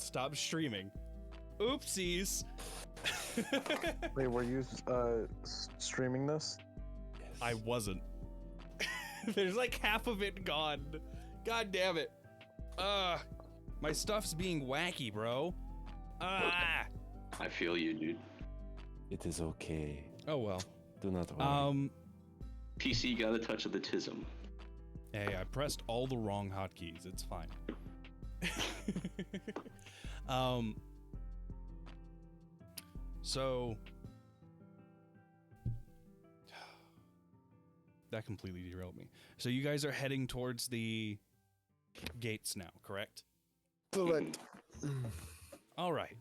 stopped streaming. Oopsies. Wait, were you streaming this? Yes. I wasn't. There's like half of it gone. God damn it. My stuff's being wacky, bro. I feel you, dude. It is okay. Oh well. Do not worry. PC got a touch of the tism. Hey, I pressed all the wrong hotkeys. It's fine. So that completely derailed me. So you guys are heading towards the gates now, correct? Correct. All right.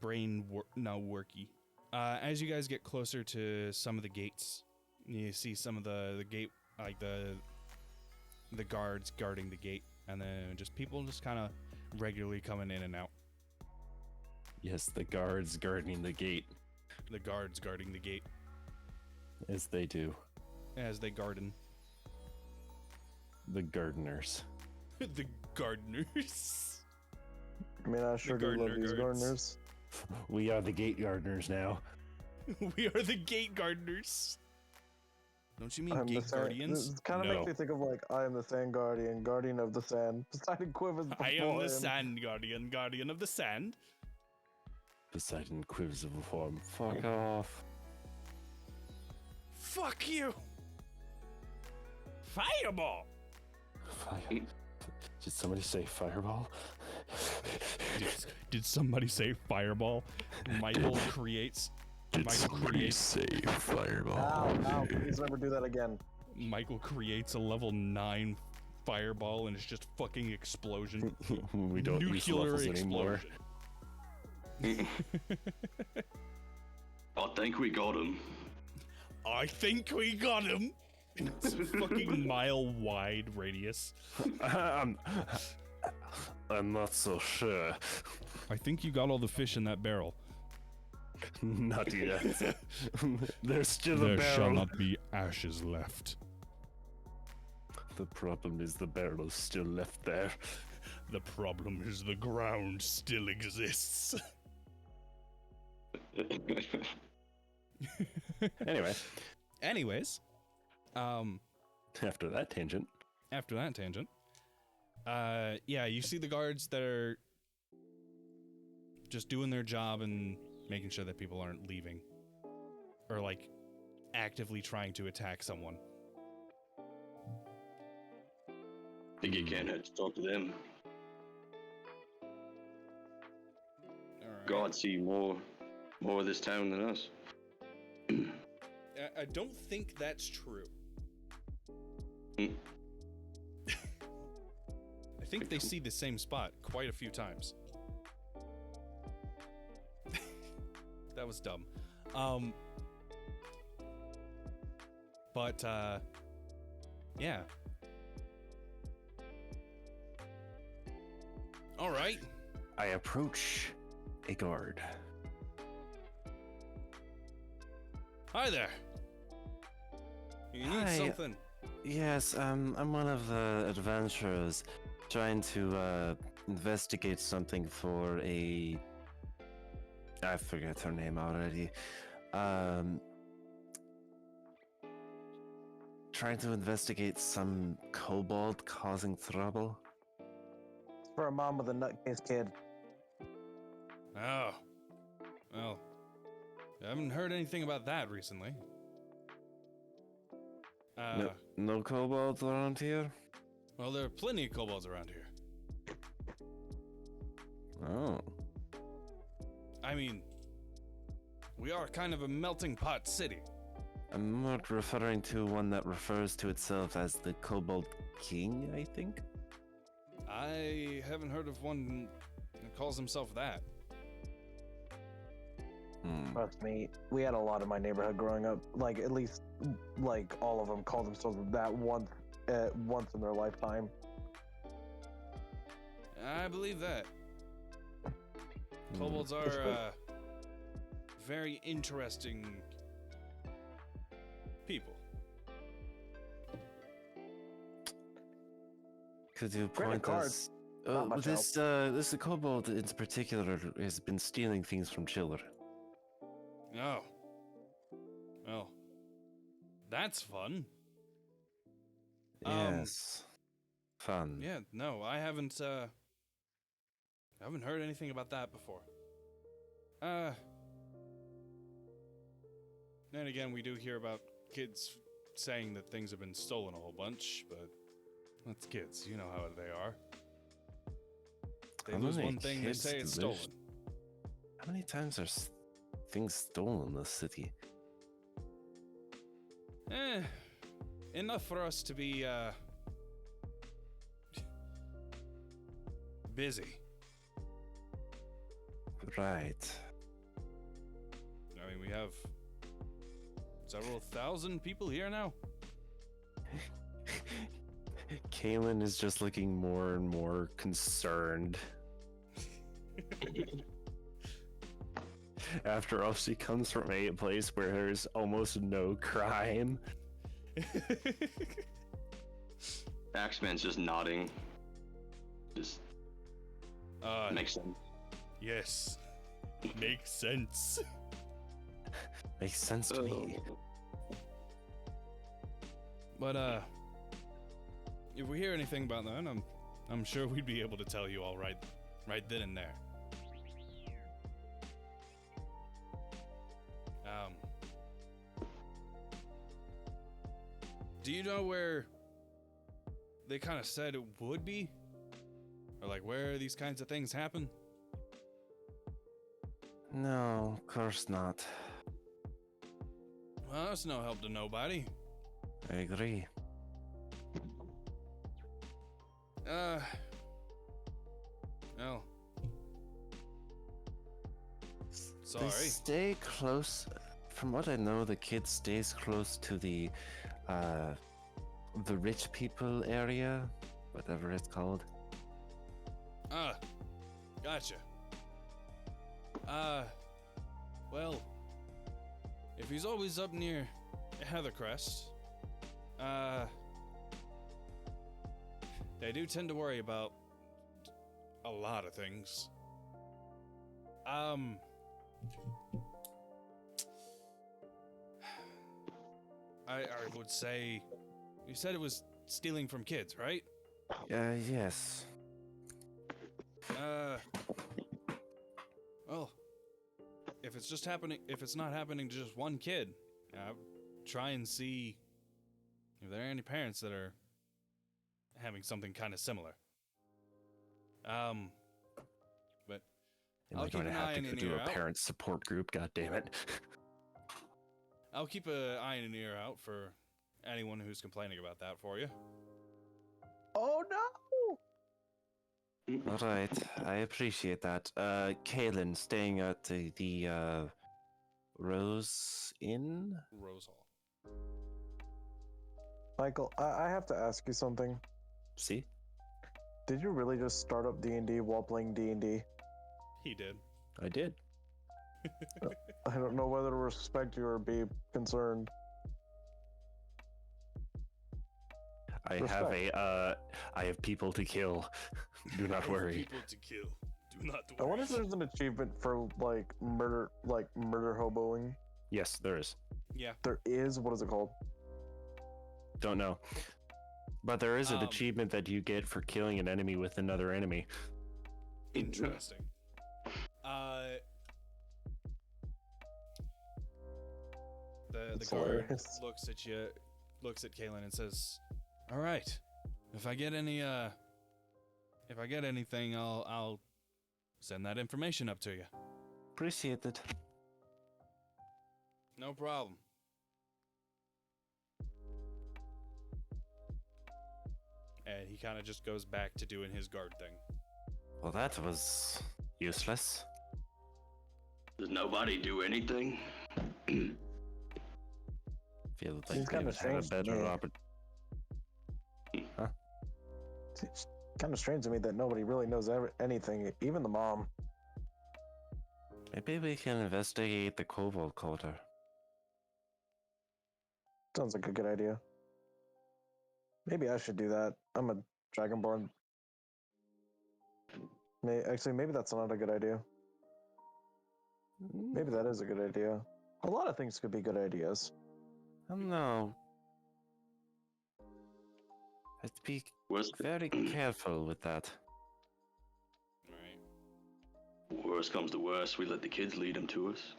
Brain now worky. As you guys get closer to some of the gates, you see some of the gate, like the guards guarding the gate, and then just people just kind of regularly coming in and out. Yes, the guards guarding the gate. The guards guarding the gate As they do. as they garden. The gardeners. The gardeners. I mean, I sure do love gardener these guards. gardeners. We are the gate gardeners now. We are the gate gardeners. Don't you mean I'm the gate sand. guardians? This kind of No. makes me think of like I am the sand guardian, guardian of the sand. Poseidon quivers before I am the him. sand guardian, guardian of the sand. Poseidon quivers of a form. Fuck off. Fuck you. Fireball. Fire. Did somebody say fireball? Did somebody say fireball? Michael creates. say fireball? Ow, please never do that again. Michael creates a level 9 fireball and it's just fucking explosion. We don't use Nuclear levels anymore. explosion. I think we got him. I think we got him. It's a fucking mile wide radius. I'm not so sure. I think you got all the fish in that barrel. Not yet. There's still a There barrel. shall not be ashes left. The problem is the barrel is still left there. The problem is the ground still exists. Anyway, Anyways, after that tangent, after that tangent, yeah, you see the guards that are just doing their job and making sure that people aren't leaving or like actively trying to attack someone. Think it can't hurt to talk to them. All right. God see more of this town than us. I don't think that's true. Hmm. I think they see the same spot quite a few times. That was dumb. But yeah. All right. I approach a guard. Hi there. You need Hi. something. Yes, I'm one of the adventurers trying to investigate something for a... I forget her name already. Trying to investigate some kobold causing trouble. It's for a mom with a nutcase kid. Oh. Well, I haven't heard anything about that recently. No kobolds around here? Well, there are plenty of kobolds around here. Oh. I mean, we are kind of a melting pot city. I'm not referring to one that refers to itself as the Kobold King, I think? I haven't heard of one that calls himself that. Trust me, we had a lot in my neighborhood growing up. Like at least, like all of them called themselves that once in their lifetime. I believe that. Kobolds are very interesting people. Could you Credit point card, us? not much This kobold in particular has been stealing things from Chiller. Oh. Well, that's fun. Yes. Fun. Yeah, no, I haven't heard anything about that before. Then again, we do hear about kids saying that things have been stolen a whole bunch, but that's kids. You know how they are. They How lose many one thing, they kids say it's live- stolen. How many times are things stolen in this city? Enough for us to be, busy. Right. I mean, we have several thousand people here now. Kaylin is just looking more and more concerned. After all, she comes from a place where there's almost no crime. Axeman's just nodding. Just makes sense. Yes. Makes sense. Makes sense to me. But if we hear anything about that, I'm sure we'd be able to tell you all right then and there. Do you know where they kind of said it would be? Or like where these kinds of things happen? No, of course not. Well, that's no help to nobody. I agree. Well. They Sorry. stay close. From what I know, the kid stays close to the rich people area, whatever it's called. Gotcha. Well, if he's always up near Heathercrest, they do tend to worry about a lot of things. I would say, you said it was stealing from kids, right? Yes. Well, if it's not happening to just one kid, try and see if there are any parents that are having something kind of similar. But Am I'll I keep going to an have eye to and go an do ear a out. parent support group? God damn it. I'll keep an eye and an ear out for anyone who's complaining about that for you. Oh no! All right, I appreciate that. Kaylin, staying at the Rose Inn? Rose Hall. Michael, I have to ask you something. See? Did you really just start up D&D while playing D&D? He did. I did. I don't know whether to respect you or be concerned. I have people to kill. Do not worry. People to kill. Do not worry. I wonder if there's an achievement for murder hoboing. Yes, there is. Yeah. There is. What is it called? Don't know. But there is an achievement that you get for killing an enemy with another enemy. Interesting. The It's guard hilarious. looks at Kaylin and says, "All right, if I get anything, I'll send that information up to you. Appreciate it. No problem." And he kind of just goes back to doing his guard thing. Well, that was useless. Does nobody do anything? Feel like Seems we kinda would have a strange to better me. It's kind of strange to me that nobody really knows anything, even the mom. Maybe we can investigate the kobold culture. Sounds like a good idea. Maybe I should do that. I'm a Dragonborn. Actually, maybe that's not a good idea. Maybe that is a good idea. A lot of things could be good ideas. I don't know. I'd be Worst, very careful with that. Right. worst comes to worst, we let the kids lead them to us.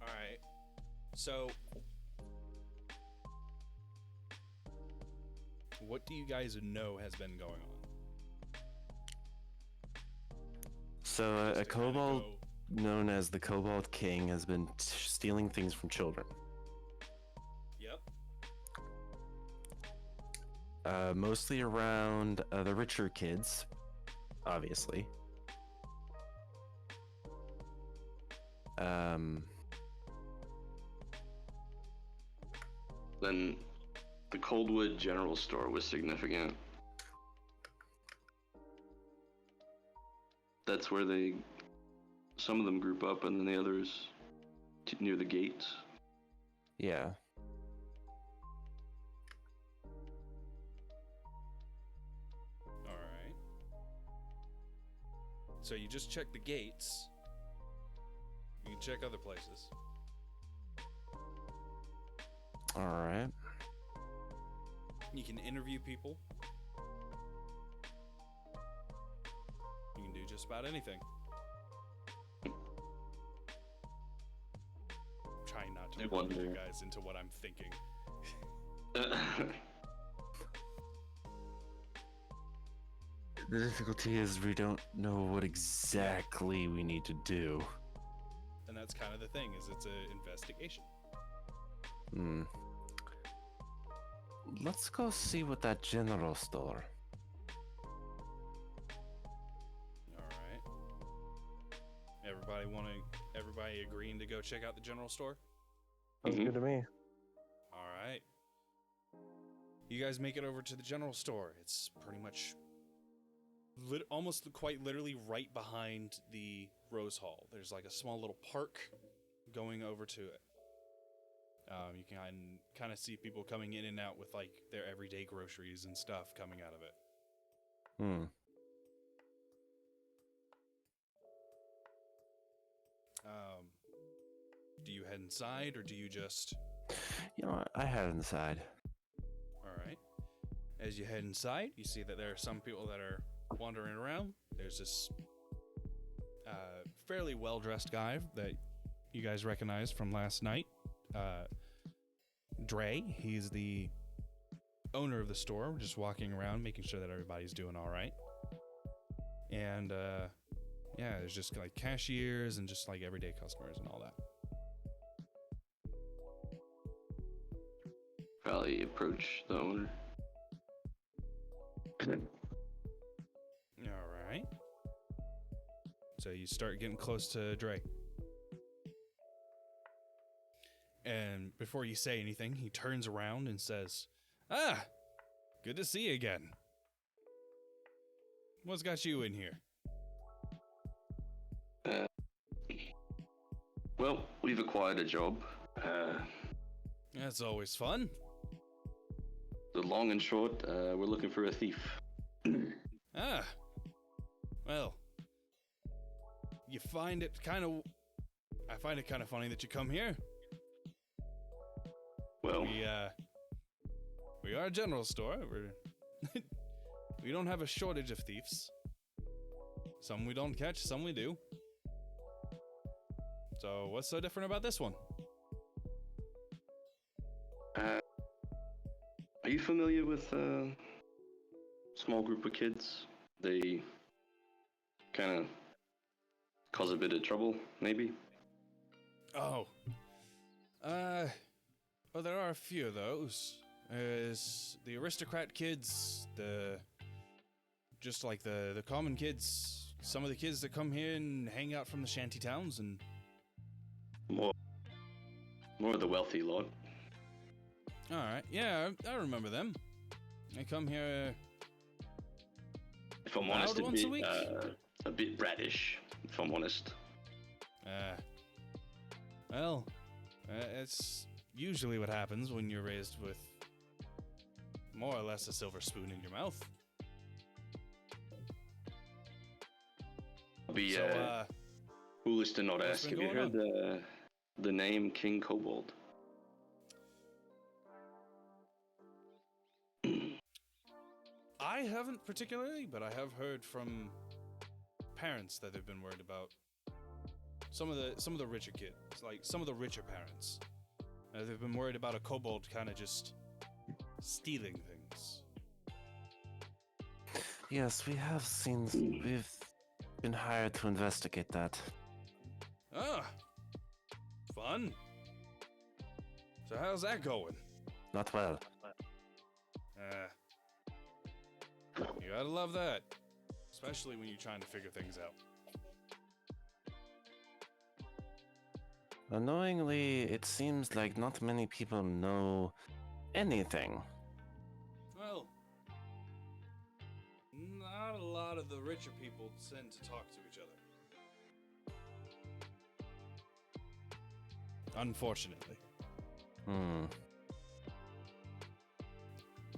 All right. So, what do you guys know has been going on? So a Just to kinda kobold go- known as the Kobold King has been stealing things from children. Yep. Mostly around the richer kids, obviously. Then the Coldwood General Store was significant. That's where some of them group up, and then the others near the gates. Yeah. All right. So you just check the gates. You can check other places. All right. You can interview people. You can do just about anything. I'm trying not to I bring you wonder. guys into what I'm thinking. The difficulty is we don't know what exactly we need to do. And that's kind of the thing, is it's an investigation. Hmm. Let's go see what that general store. Alright. Everybody agreeing to go check out the general store? Sounds Mhm. good to me. Alright. You guys make it over to the general store. It's pretty much almost quite literally right behind the Rose Hall. There's like a small little park going over to it. You can kind of see people coming in and out with like their everyday groceries and stuff coming out of it. Hmm. Do you head inside or do you just... You know what? I head inside. Alright. As you head inside, you see that there are some people that are wandering around. There's this fairly well-dressed guy that you guys recognize from last night. Dre, he's the owner of the store, just walking around, making sure that everybody's doing all right. And yeah, there's just like cashiers and just like everyday customers and all that. Probably approach the owner. All right. So you start getting close to Dre. And before you say anything, he turns around and says, "Ah, good to see you again. What's got you in here?" Well, we've acquired a job. That's always fun. The long and short, we're looking for a thief. Ah, well, you find it kind of... I find it kind of funny that you come here. Well, We are a general store. We don't have a shortage of thieves. Some we don't catch, some we do. So what's so different about this one? are you familiar with a small group of kids? They kind of cause a bit of trouble, maybe? Oh. Well, there are a few of those. There's the aristocrat kids, just like the common kids, some of the kids that come here and hang out from the shanty towns, and More of the wealthy lot. alright, yeah, I remember them. They come here, If I'm About honest, once a week? a bit radish. if I'm honest. Well, it's usually what happens when you're raised with more or less a silver spoon in your mouth. Be So, foolish to not what's ask. been Have you going heard the name King Kobold? I haven't particularly, but I have heard from parents that they've been worried about some of the richer kids, like some of the richer parents. They've been worried about a kobold kind of just stealing things. Yes, we have seen. We've been hired to investigate that. Ah, fun. So how's that going? Not well. You gotta love that, especially when you're trying to figure things out. Annoyingly, it seems like not many people know anything. Well, not a lot of the richer people tend to talk to each other. Unfortunately.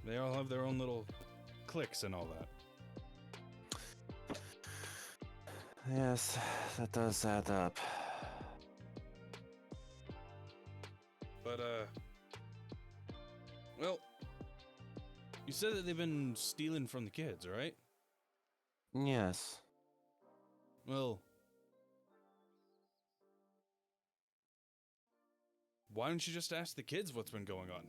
They all have their own little cliques and all that. Yes, that does add up. But, well, you said that they've been stealing from the kids, right? Yes. Well, why don't you just ask the kids what's been going on?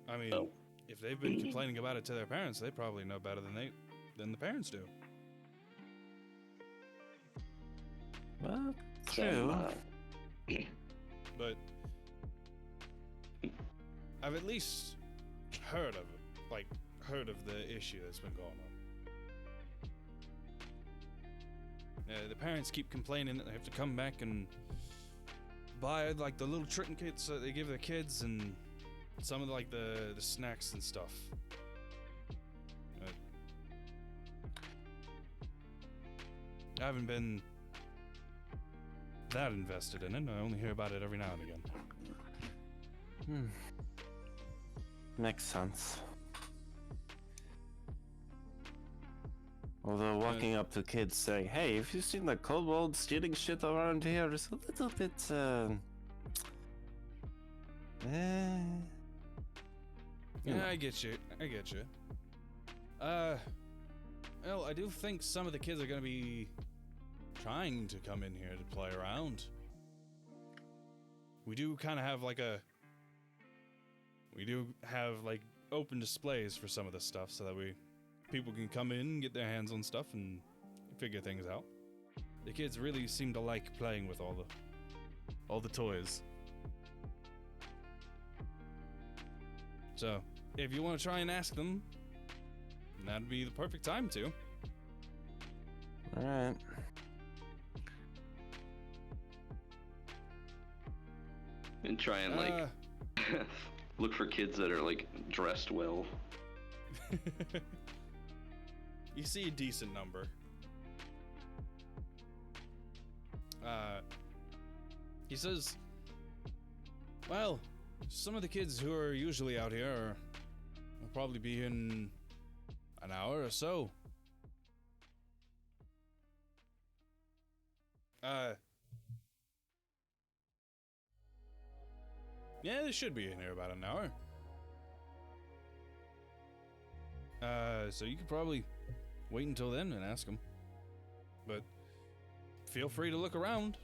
I mean, Oh. if they've been complaining about it to their parents, they probably know better than the parents do. Well, true. But I've at least heard of it, heard of the issue that's been going on. The parents keep complaining that they have to come back and buy the little trinkets that they give their kids and some of the snacks and stuff. I haven't been that invested in it. I only hear about it every now and again. Makes sense. Although walking up to kids saying, "Hey, have you seen the kobold stealing shit around here?" is a little bit, Yeah, I get you. Well, I do think some of the kids are gonna be trying to come in here to play around. We do kind of have open displays for some of this stuff so that people can come in, get their hands on stuff, and figure things out. The kids really seem to like playing with all the toys. So, if you want to try and ask them, that'd be the perfect time to. Alright. And try and look for kids that are dressed well. You see a decent number. He says, well, some of the kids who are usually out here will probably be in an hour or so. Yeah, they should be in here about an hour. So you could probably wait until then and ask them. But feel free to look around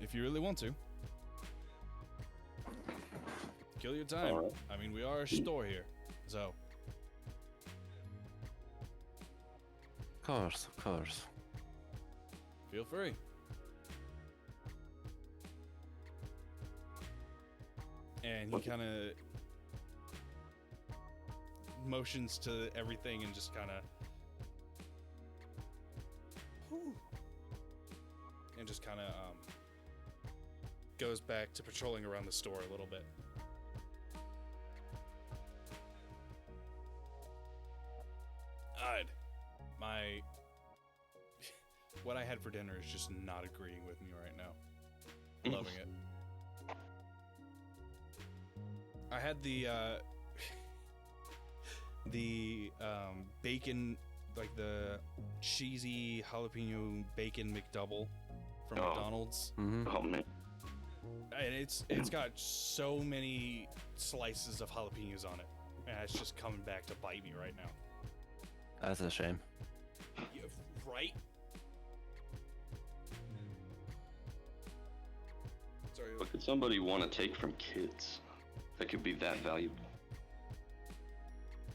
if you really want to. Kill your time. Alright. I mean, we are a store here, so. Of course. Feel free. And he kind of motions to everything and just kind of goes back to patrolling around the store a little bit. Alright, What I had for dinner is just not agreeing with me right now. Loving it. I had the bacon, like the cheesy jalapeno bacon McDouble from McDonald's. Mm-hmm. Oh man. And it's got so many slices of jalapenos on it. And it's just coming back to bite me right now. That's a shame. Yeah, right? Sorry. What could somebody want to take from kids that could be that valuable?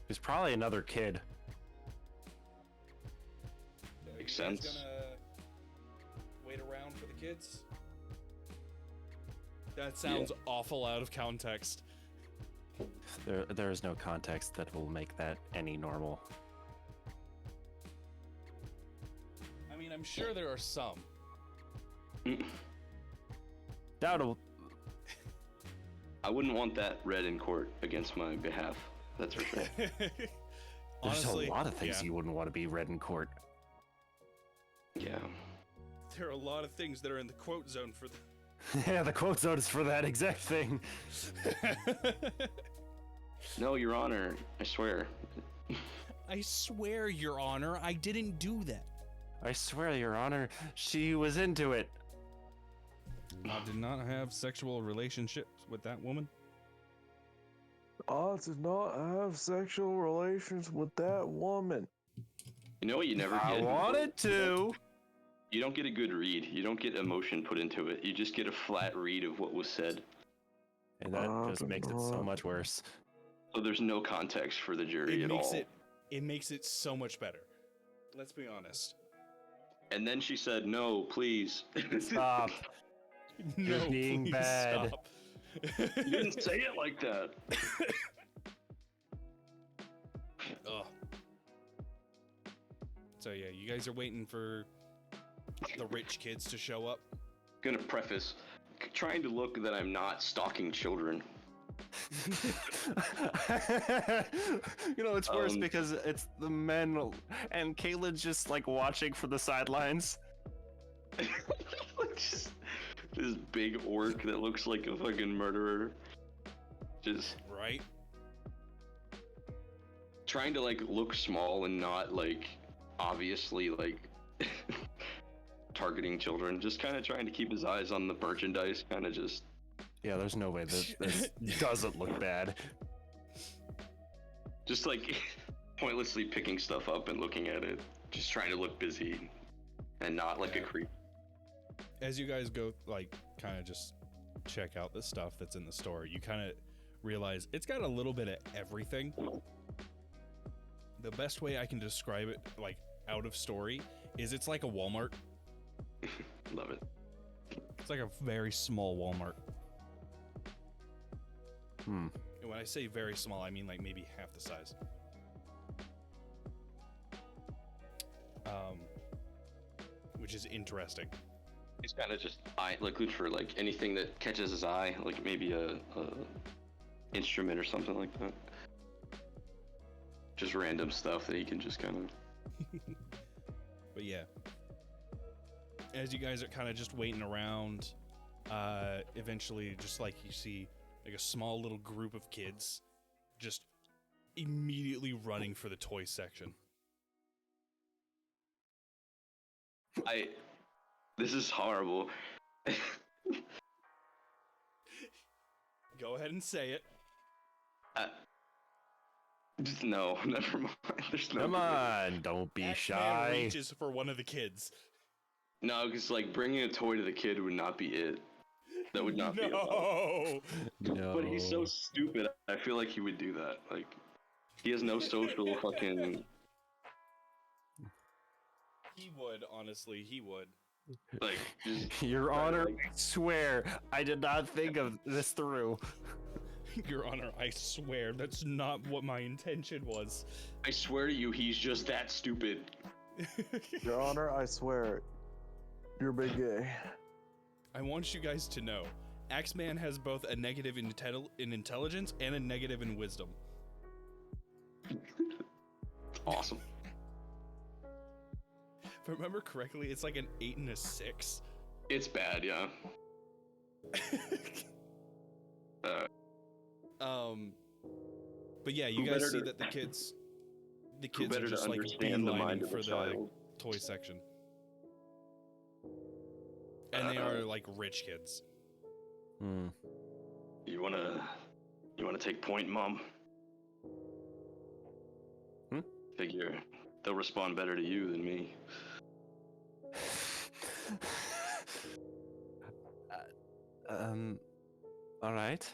He's probably another kid. Makes You guys sense. Gonna wait around for the kids? That sounds awful out of context. There is no context that will make that any normal. I mean, I'm sure there are some. Doubtable. I wouldn't want that read in court against my behalf. That's for sure. There's Honestly, a lot of things yeah. you wouldn't want to be read in court. Yeah. There are a lot of things that are in the quote zone for the... Yeah, the quote zone is for that exact thing. No, Your Honor, I swear. I swear, Your Honor, I didn't do that. I swear, Your Honor, she was into it. I did not have sexual relationships with that woman. I did not have sexual relations with that woman. You know what you never I get? wanted to. You don't get a good read. You don't get emotion put into it. You just get a flat read of what was said. And that just makes it so much worse. So there's no context for the jury at all. It makes it so much better. Let's be honest. And then she said, "No, please." Stop. No, being please bad. stop. You didn't say it like that. Ugh. So yeah, you guys are waiting for the rich kids to show up. Gonna preface, trying to look that I'm not stalking children. You know, it's worse because it's the men and Caitlin's just like watching from the sidelines. Just this big orc that looks like a fucking murderer. Just Right? trying to like look small and not like obviously like targeting children. Just kind of trying to keep his eyes on the merchandise. Kind of just. Yeah, there's no way that this doesn't look bad. Just like pointlessly picking stuff up and looking at it. Just trying to look busy and not like a Yeah. creep. As you guys go, like, kind of just check out the stuff that's in the store, you kind of realize it's got a little bit of everything. The best way I can describe it, like, out of story, is it's like a Walmart. Love it. It's like a very small Walmart. Hmm. And when I say very small, I mean like maybe half the size. Which is interesting. He's kind of just looking for like anything that catches his eye, like maybe a instrument or something like that. Just random stuff that he can just kind of. But yeah, as you guys are kind of just waiting around, eventually just like you see like a small little group of kids just immediately running for the toy section. This is horrible. Go ahead and say it. Just no, never mind. There's no. Come on, don't be X-Man shy. reaches for one of the kids. No, because like bringing a toy to the kid would not be it. That would not be it. No. No. But he's so stupid. I feel like he would do that. Like, he has no social fucking. He would, honestly, he would. Like, just, Your Honor, I swear, I did not think of this through. Your Honor, I swear that's not what my intention was. I swear to you, he's just that stupid. Your Honor, I swear, you're big gay. I want you guys to know, Axeman has both a negative in intelligence and a negative in wisdom. Awesome. I remember correctly, it's like an 8 and a 6. It's bad, yeah. But yeah, you Who guys better see to- that the kids Who are better to just like understand the mind beelining of for a the child? toy section. And they are like rich kids. Hmm. You wanna take point, Mom? Figure they'll respond better to you than me. All right.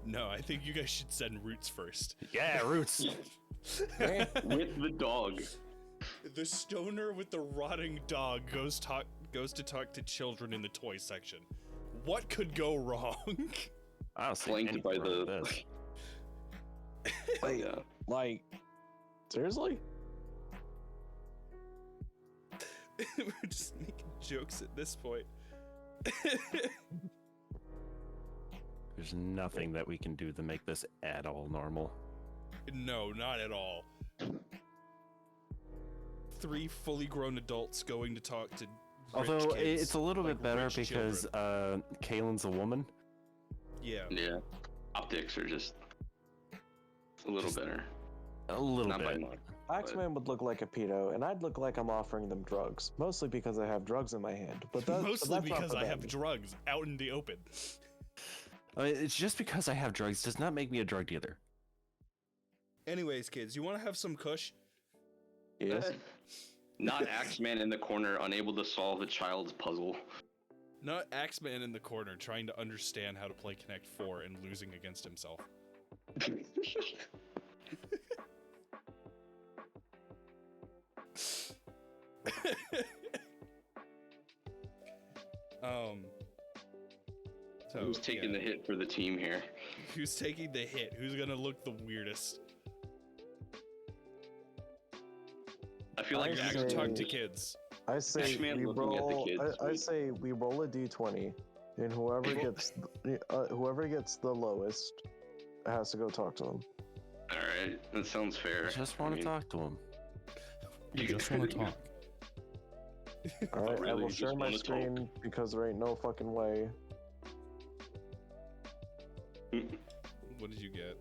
No, I think you guys should send Roots first. Yeah, Roots. With the dog. The stoner with the rotting dog goes to talk to children in the toy section. What could go wrong? I don't see Flanked anything by wrong the. with this. Wait, Yeah. like, seriously? We're just making jokes at this point. There's nothing that we can do to make this at all normal. No, not at all. 3 fully grown adults going to talk to rich Although kids, it's a little like bit better rich because children. Kaylin's a woman. Yeah. Yeah. Optics are just a little better. A little Not by bit. much. Axeman would look like a pedo, and I'd look like I'm offering them drugs. Mostly because I have drugs in my hand. But Mostly that's not because for I have them. drugs out in the open. I mean, it's just because I have drugs does not make me a drug dealer. Anyways, kids, you want to have some kush? Yes. Not Axeman in the corner, unable to solve a child's puzzle. Not Axeman in the corner trying to understand how to play Connect 4 and losing against himself. So Who's taking the hit for the team here? Who's taking the hit? Who's gonna look the weirdest? I feel like I You're say- gonna Axeman. talk to kids. I say Axeman we looking at the roll. kids, I sweet. say we roll a d20, and whoever gets the lowest has to go talk to them. All right, that sounds fair. I just want to talk to him. You just want to talk. All right, I really will just share my wanna talk. screen because there ain't no fucking way. What did you get?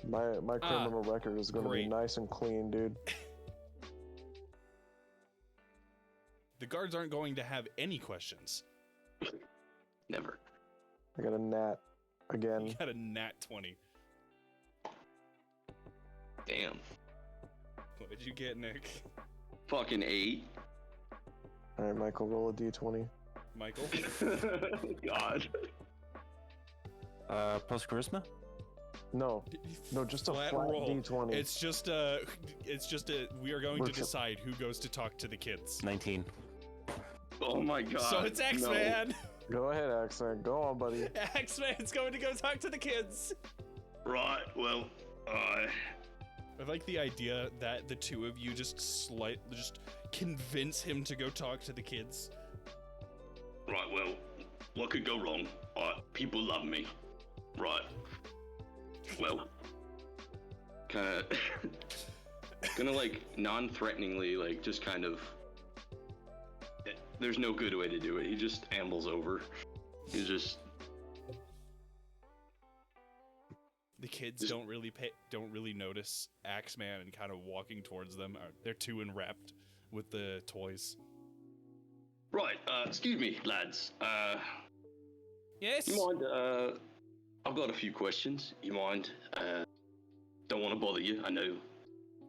My criminal record is going to be great. nice and clean, dude. The guards aren't going to have any questions. Never. I got a nat again. You got a nat 20. Damn. What did you get, Nick? Fucking 8. All right, Michael, roll a d20. Michael? God. Plus charisma? No, just a flat roll. d20. It's just we are going to decide who goes to talk to the kids. 19. Oh my God. So it's no. X-Man! Go ahead, Axeman. Go on, buddy. X-Man's going to go talk to the kids! Right. Well, I like the idea that the two of you just convince him to go talk to the kids. right. Well, what could go wrong? People love me. Right. Well, kind of like non-threateningly, like just kind of. There's no good way to do it. He just ambles over. He's just. The kids don't really notice Axeman and kind of walking towards them. They're too enwrapped with the toys. Right. Excuse me, lads. Yes. You mind? I've got a few questions. You mind? Don't want to bother you. I know.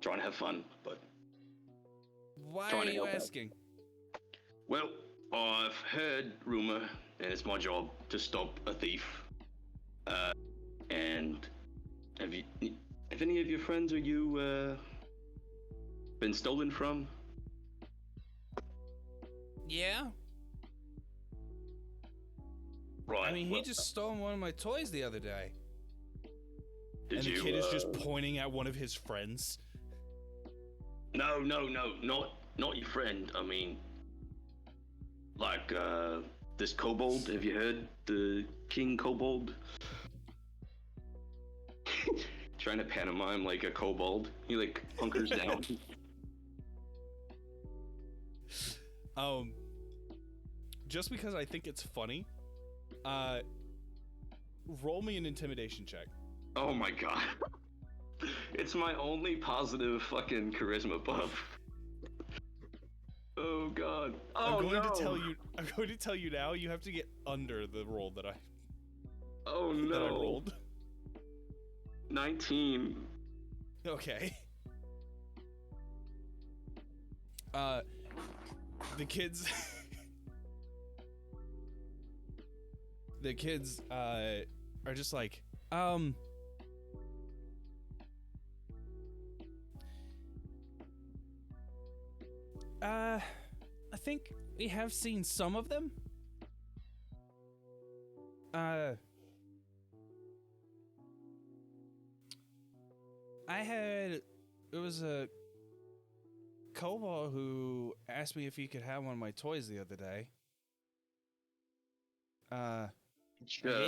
Trying to have fun, but. Why trying are to you help out. asking? Well, I've heard rumor, and it's my job to stop a thief. And have any of your friends or you been stolen from? Yeah. Right. I mean, well, he just stole one of my toys the other day. Did And the you, kid is just pointing at one of his friends. No, not your friend. I mean, like this kobold. Have you heard the King Kobold? trying to pantomime like a kobold. He like hunkers down. Just because I think it's funny, roll me an intimidation check. Oh my god. It's my only positive fucking charisma buff. Oh god. Oh, I'm going no. to tell you now, you have to get under the roll that I no. that I rolled. 19. Okay. The kids are just like, I think we have seen some of them. It was a kobold who asked me if he could have one of my toys the other day.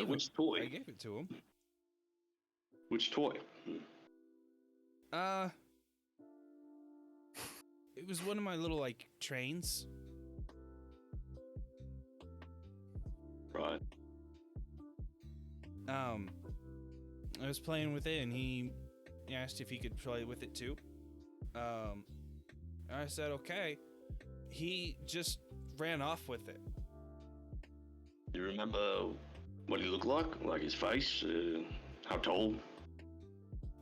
Which toy? I gave it to him. Which toy? It was one of my little, like, trains. Right. I was playing with it, and he asked if he could play with it too. I said, okay. He just ran off with it. You remember what he looked like? Like his face? How tall?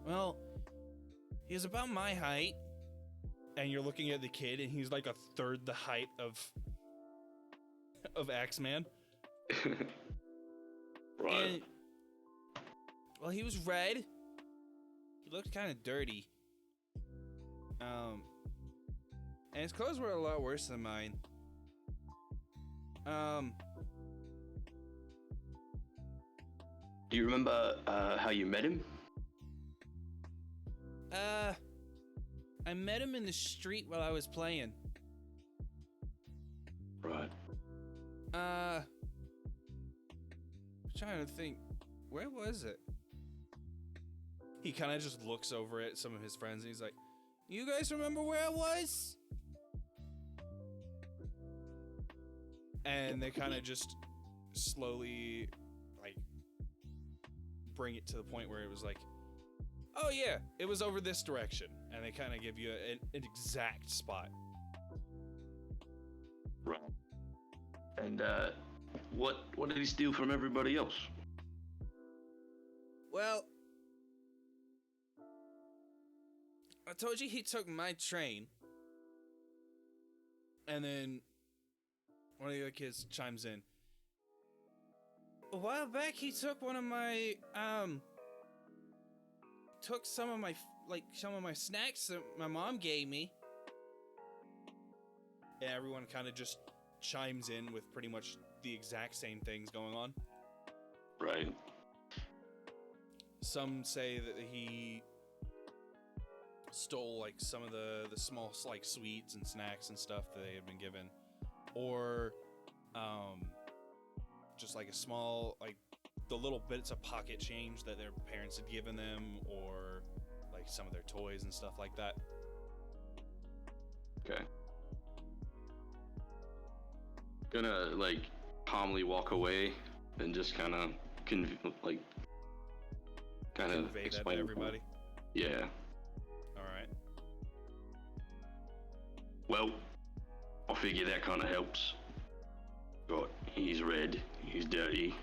Well, he was about my height, and you're looking at the kid, and he's like a third the height of Axeman. Right. And, well, he was red. He looked kind of dirty. And his clothes were a lot worse than mine. Do you remember how you met him? I met him in the street while I was playing. Right. I'm trying to think. Where was it? He kind of just looks over at some of his friends and he's like, you guys remember where I was? And they kind of just slowly, like, bring it to the point where it was like, oh yeah, it was over this direction. And they kind of give you an exact spot. Right. And what did he steal from everybody else? Well, I told you he took my train. And then one of the other kids chimes in. A while back, he took one of my, took some of my snacks that my mom gave me. And everyone kind of just chimes in with pretty much the exact same things going on. Right. Some say that he stole like some of the small like sweets and snacks and stuff that they had been given, or just like a small like the little bits of pocket change that their parents had given them, or like some of their toys and stuff like that. Okay. Gonna like calmly walk away and just kind of Convey that to explain everybody. Yeah. All right. Well, I figure that kind of helps. But he's red, he's dirty,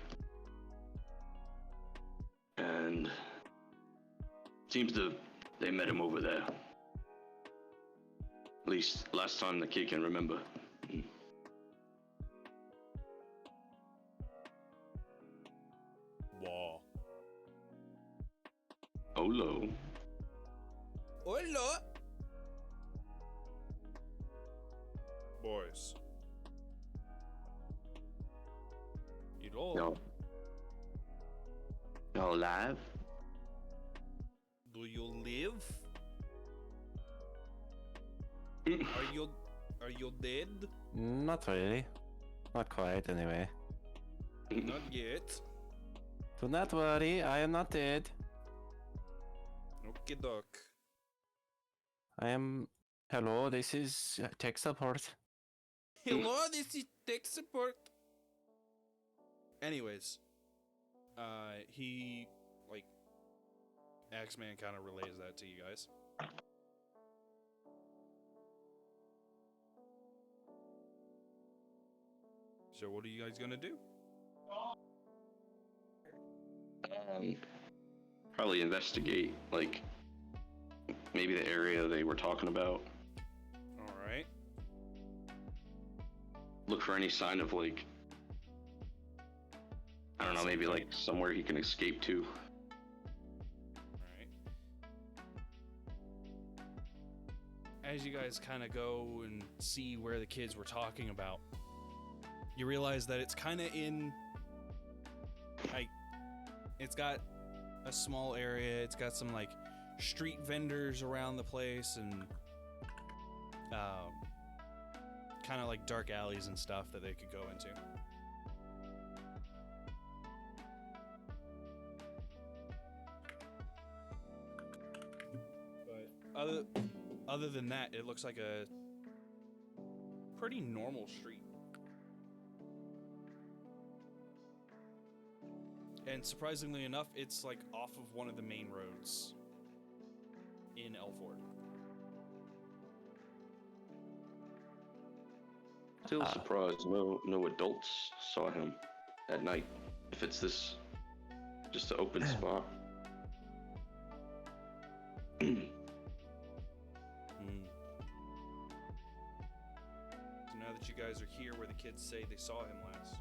and seems they met him over there. At least last time the kid can remember. Wow. Hello. Hola. Boys. You know, Y'all alive? do you live? Are you dead? Not really. Not quite, anyway. Not yet. Do not worry, I am not dead. Okie doke. I am. Hello, this is tech support. Hello, this is tech support. Anyways, he, like, Axeman kind of relays that to you guys. So what are you guys gonna do? Probably investigate, like, maybe the area they were talking about. Alright. Look for any sign of, like, I don't know, maybe like somewhere he can escape to. Alright. As you guys kind of go and see where the kids were talking about, you realize that it's kind of in, like, it's got a small area, it's got some, like, street vendors around the place, and kind of like dark alleys and stuff that they could go into. But other than that, it looks like a pretty normal street. And surprisingly enough, it's like off of one of the main roads in Elford. Still surprised no adults saw him at night. If it's this, just an open spot. So now that you guys are here where the kids say they saw him last.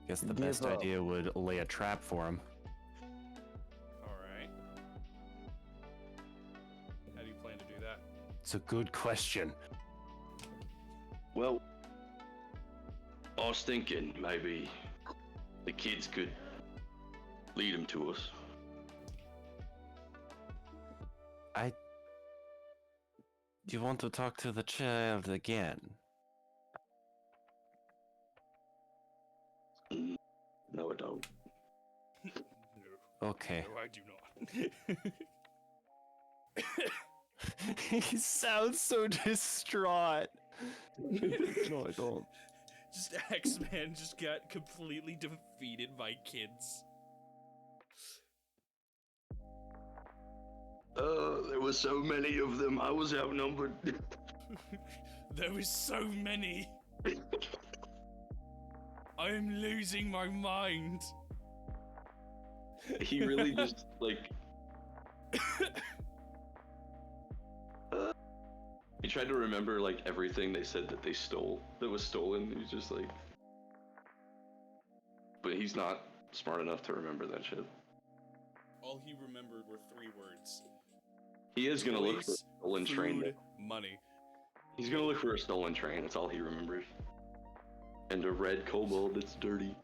Guess the best idea would lay a trap for him. Alright. How do you plan to do that? It's a good question. Well, I was thinking maybe the kids could lead him to us. Do you want to talk to the child again? No, I don't. Okay. No, I do not. He sounds so distraught. No, I don't. Just X-Man just got completely defeated by kids. There were so many of them. I was outnumbered. There was so many. I'm losing my mind. He really just, like... he tried to remember, like, everything they said that they stole, that was stolen. He was just like... But he's not smart enough to remember that shit. All he remembered were 3 words. He is gonna look for a Police, stolen train. food, money. He's gonna look for a stolen train, that's all he remembers. And a red kobold that's dirty.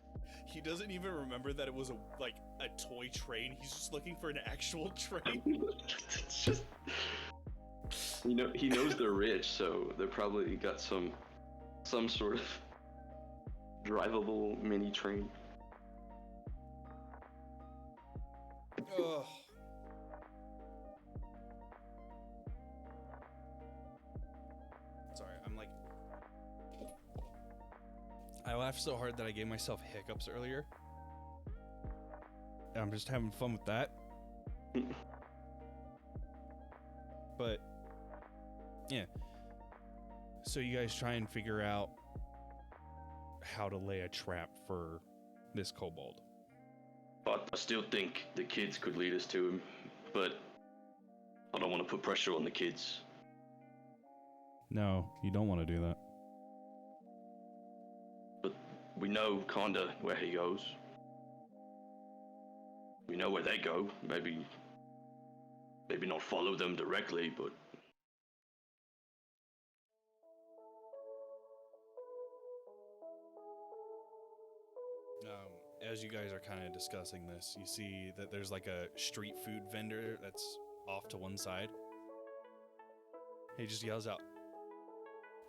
He doesn't even remember that it was a toy train. He's just looking for an actual train. It's just... he knows they're rich, so they're probably got some sort of drivable mini train. Ugh. Sorry, I laughed so hard that I gave myself hiccups earlier. I'm just having fun with that. But, yeah. So you guys try and figure out how to lay a trap for this kobold. But I still think the kids could lead us to him, but I don't want to put pressure on the kids. No, you don't want to do that. But we know kinda where he goes. We know where they go. Maybe not follow them directly, but... As you guys are kind of discussing this, you see that there's like a street food vendor that's off to one side. He just yells out,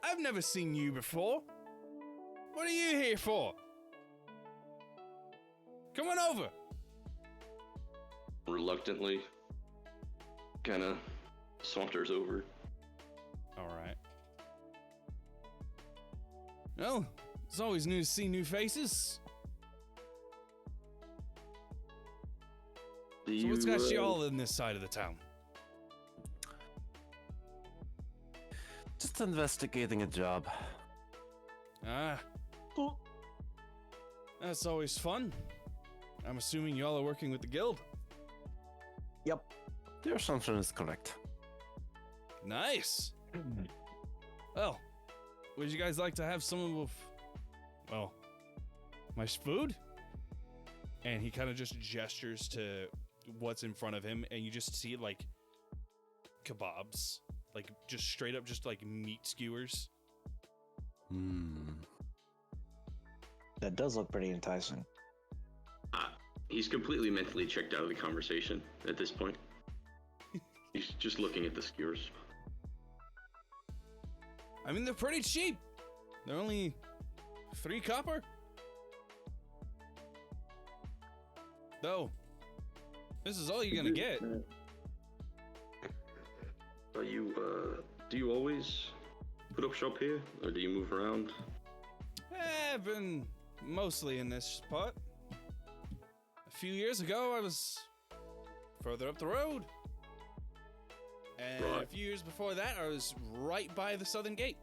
"I've never seen you before. What are you here for?" Come on over. Reluctantly, kind of saunters over. All right. Well, it's always new to see new faces. So what's got you all in this side of the town? Just investigating a job. Ah. That's always fun. I'm assuming y'all are working with the guild. Yep. Your assumption is correct. Nice. Well, would you guys like to have some of, well, my food? And he kind of just gestures to what's in front of him, and you just see like kebabs, like just straight up, just like meat skewers. That does look pretty enticing. He's completely mentally checked out of the conversation at this point. He's just looking at the skewers. I mean, they're pretty cheap. They're only 3 copper. Though, this is all you're gonna get. Are you, do you always put up shop here, or do you move around? I've been mostly in this spot. A few years ago, I was further up the road. And Right. a few years before that, I was right by the southern gate.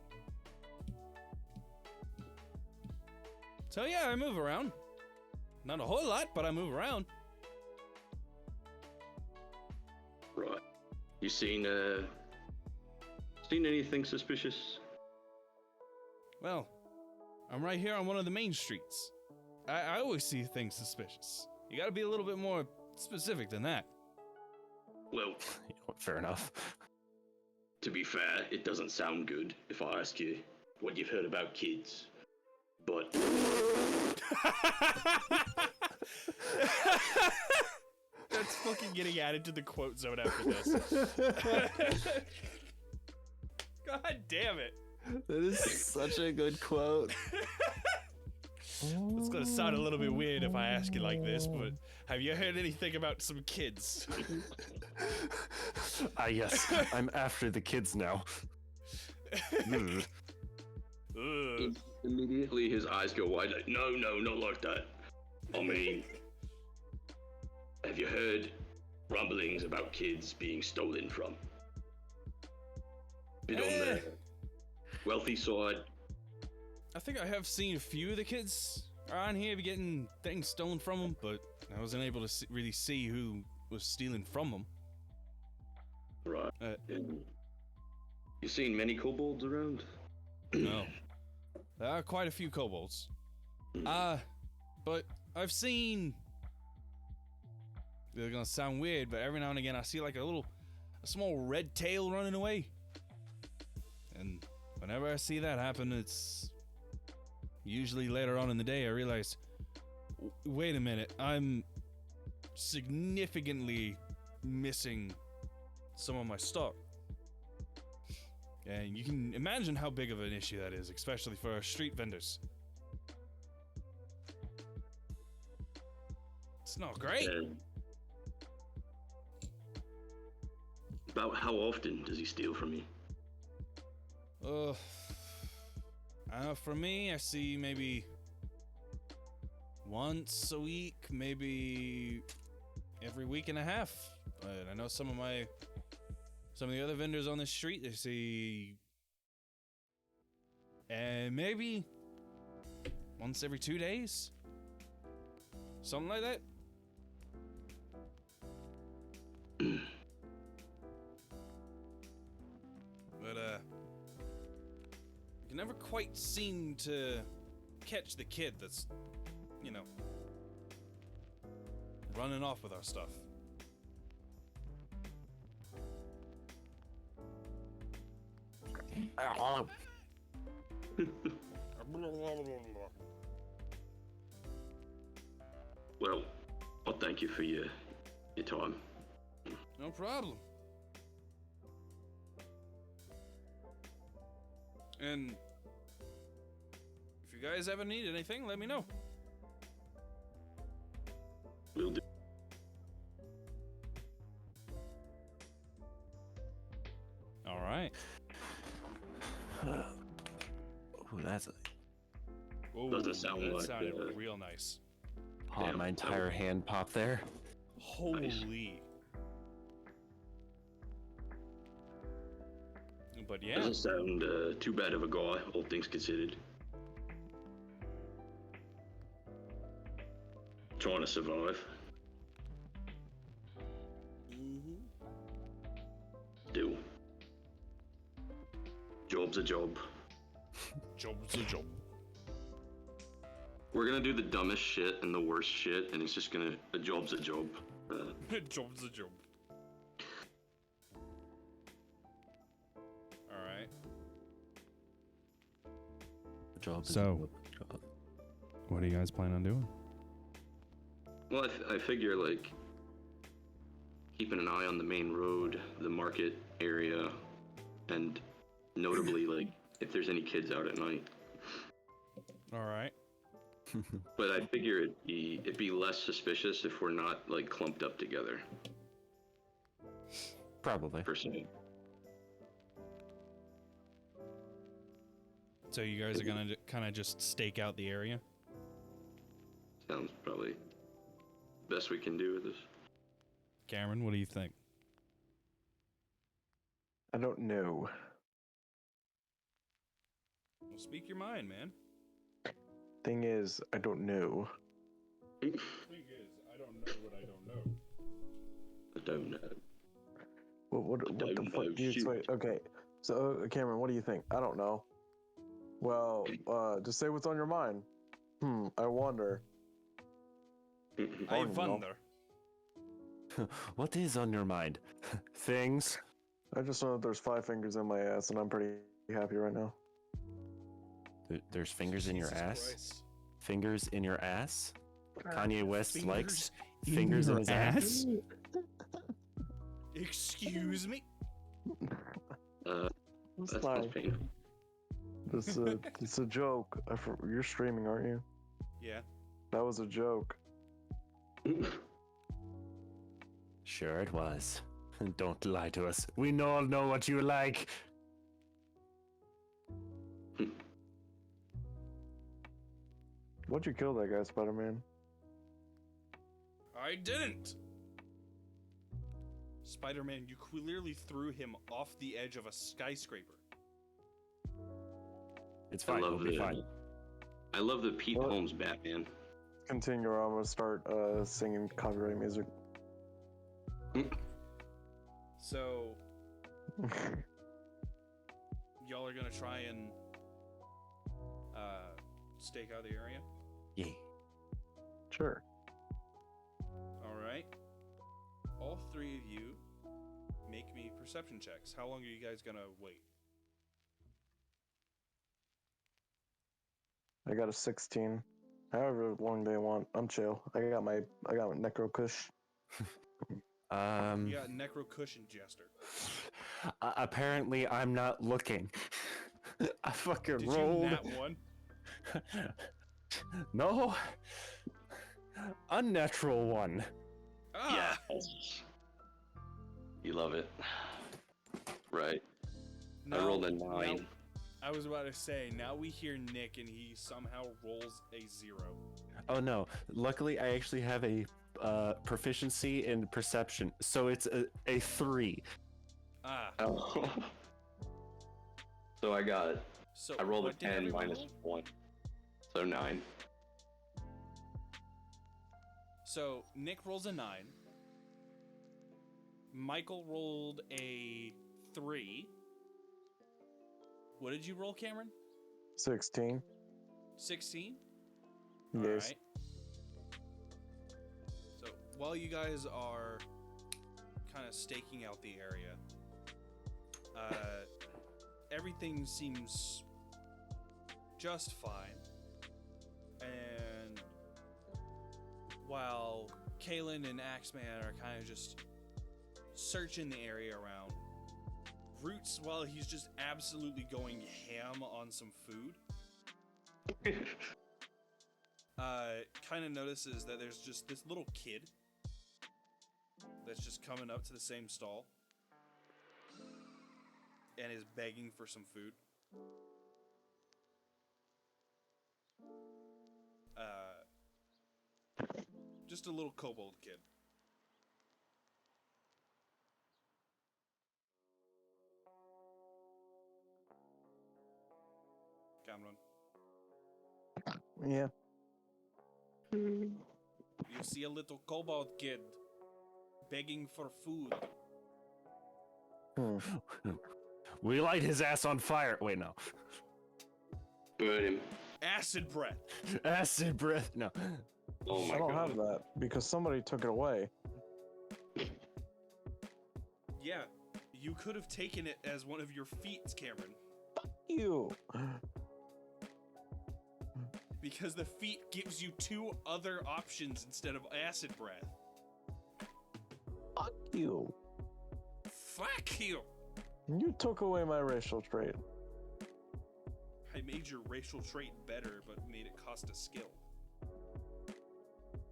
So yeah, I move around. Not a whole lot, but I move around. Right. You seen anything suspicious? Well, I'm right here on one of the main streets. I always see things suspicious. You gotta be a little bit more specific than that. Well, Fair enough. to be fair, it doesn't sound good if I ask you what you've heard about kids. But That's fucking getting added to the quote zone after this. God damn it. That is such a good quote. It's gonna sound a little bit weird if I ask you like this, but have you heard anything about some kids? Yes, I'm after the kids now. Mm. Ugh. immediately his eyes go wide, like, no, not like that. I mean, have you heard rumblings about kids being stolen from? Bit on the wealthy side. I think I have seen a few of the kids around here getting things stolen from them, but I wasn't able to really see who was stealing from them. Right. You seen many kobolds around? No. There are quite a few kobolds. But I've seen... They're gonna sound weird, but every now and again I see like a small red tail running away. And whenever I see that happen, it's usually later on in the day I realize, wait a minute, I'm significantly missing some of my stock. And you can imagine how big of an issue that is, especially for our street vendors. It's not great. About how often does he steal from you? For me, I see maybe once a week, maybe every week and a half. But I know some of the other vendors on this street, they see maybe once every 2 days. Something like that. But you can never quite seem to catch the kid that's, running off with our stuff. Well, I'll thank you for your time. No problem. And if you guys ever need anything, let me know. Will do. All right. Ooh, that's Ooh, Doesn't sound that like, sounded real nice. my that entire would- hand popped there. Holy. But yeah, Doesn't sound too bad of a guy, all things considered. Trying to survive. Still. Job's a job. job's a job. We're gonna do the dumbest shit and the worst shit, and it's just gonna. A job's a job. Job's a job. All right. Job So- What do you guys plan on doing? Well, I figure, like, keeping an eye on the main road, the market area, and notably, like, if there's any kids out at night. All right. But I figure it'd be less suspicious if we're not, like, clumped up together, Probably. per se. So you guys are gonna kind of just stake out the area. Sounds probably best we can do with this. Cameron, what do you think? I don't know. Well, speak your mind, man. Thing is, I don't know. Thing is, I don't know what I don't know. I don't know. What the don't fuck know do you shit. wait? Okay, so Cameron, what do you think? I don't know. Well, just say what's on your mind. I wonder. I don't know. wonder. What is on your mind? Things? I just know that there's 5 fingers in my ass, and I'm pretty happy right now. There's fingers in your Jesus ass? Christ. Fingers in your ass? Kanye West likes in fingers in your his ass? Excuse me. It's That fine. sounds painful. It's a joke. You're streaming, aren't you? Yeah. That was a joke. Sure it was. Don't lie to us. We all know what you like. What'd you kill that guy, Spider-Man? I didn't. Spider-Man, you clearly threw him off the edge of a skyscraper. It's I fine. love We'll be the fine. I love the Pete What? Holmes Batman. Continue, or I'm gonna start singing copyright music. So, y'all are gonna try and stake out the area? Yeah. Sure. All right. All 3 of you make me perception checks. How long are you guys gonna wait? I got a 16. However long they want, I'm chill. I got my Necro Kush. You got Necro Cushion Jester. Apparently, I'm not looking. I fucking Did rolled. you nat one? No. Unnatural one. Ah! Yes. You love it. Right. I Now- rolled a now- 9. I was about to say, now we hear Nick and he somehow rolls a 0. Oh no. Luckily, I actually have a proficiency in perception, so it's a 3. Ah. Oh. So I got. So I rolled a what did 10 everyone minus roll? 1. So 9. So Nick rolls a 9. Michael rolled a 3. What did you roll, Cameron? 16. 16? Yes. Alright. So while you guys are kind of staking out the area, everything seems just fine. And while Kalen and Axeman are kind of just searching the area around, Roots, while he's just absolutely going ham on some food, kind of notices that there's just this little kid that's just coming up to the same stall and is begging for some food. Just a little kobold kid. Cameron. Yeah. You see a little kobold kid begging for food. We light his ass on fire. Wait, no. Burn him. Acid breath. Acid breath. No. Oh my I don't god. have that because somebody took it away. Yeah, you could have taken it as one of your feats, Cameron. You. Because the feat gives you 2 other options instead of acid breath. Fuck you. Fuck you! You took away my racial trait. I made your racial trait better, but made it cost a skill.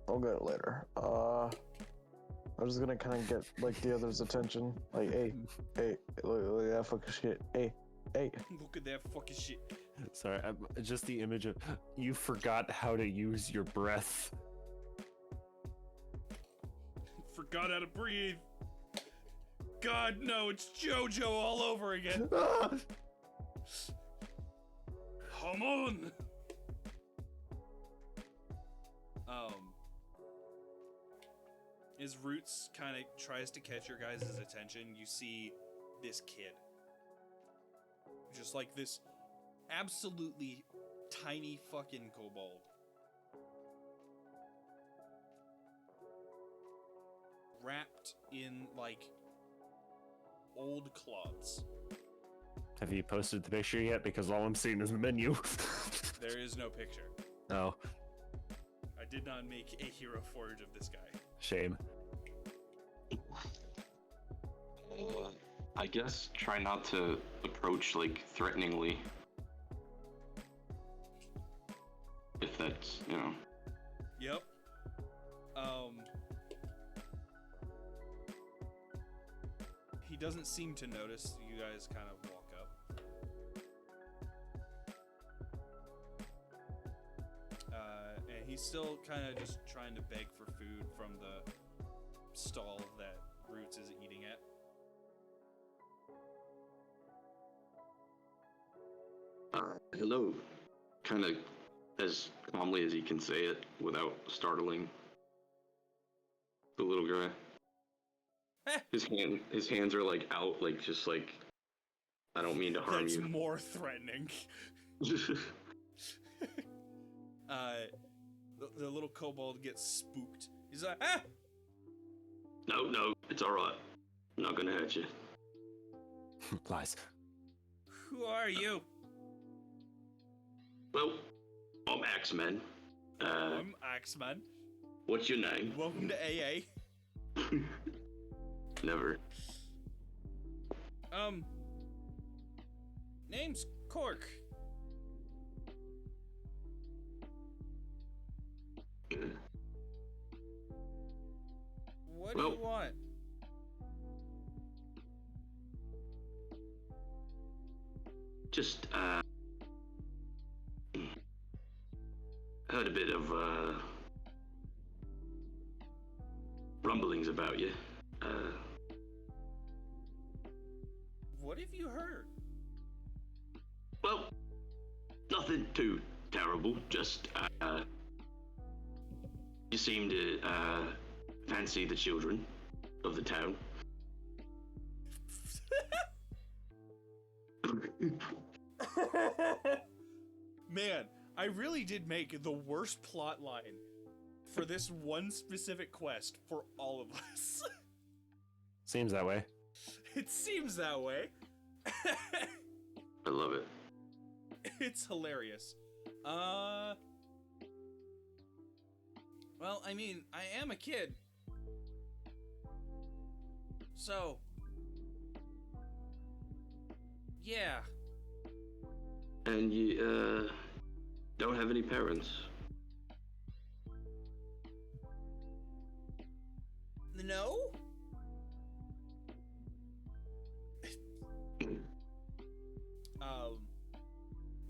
I'll get it later. I'm just gonna kind of get like the other's attention. Like, hey, look at that fucking shit. Hey. Look at that fucking shit. Sorry, just the image of you forgot how to use your breath. Forgot how to breathe. God, no, it's JoJo all over again. Come on. As Roots kind of tries to catch your guys' attention, you see this kid. Just like this absolutely tiny fucking kobold. Wrapped in, like, old cloths. Have you posted the picture yet? Because all I'm seeing is the menu. There is no picture. Oh, I did not make a hero forge of this guy. shame. I guess try not to approach, like, threateningly. If that's, you know. Yep. He doesn't seem to notice. You guys kind of walk up. And he's still kind of just trying to beg for food from the stall that Roots is eating at. Hello. Kind of as calmly as he can say it without startling the little guy. His hands are like out, like just like, I don't mean to harm That's you. more threatening. The little kobold gets spooked. He's like, ah! No, it's alright. I'm not gonna hurt you. Lies. Who are you? Well, I'm Axeman. I'm Axeman. What's your name? Welcome to AA. Never. Name's Cork. What do you want? Just, heard a bit of, rumblings about you. What have you heard? Well, nothing too terrible, just, you seem to, fancy the children of the town. Man, I really did make the worst plot line for this one specific quest for all of us. Seems that way. It seems that way. I love it. It's hilarious. Well, I mean, I am a kid. So, yeah. And you, don't have any parents? No?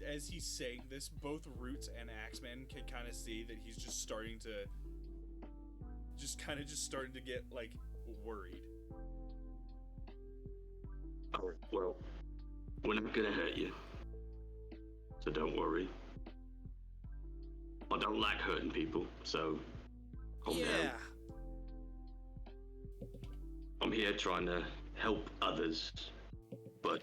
As he's saying this, both Roots and Axeman can kind of see that he's just starting to get, like, worried. Alright, well, we're not gonna hurt you. So don't worry. I don't like hurting people, so calm down. I'm here trying to help others, but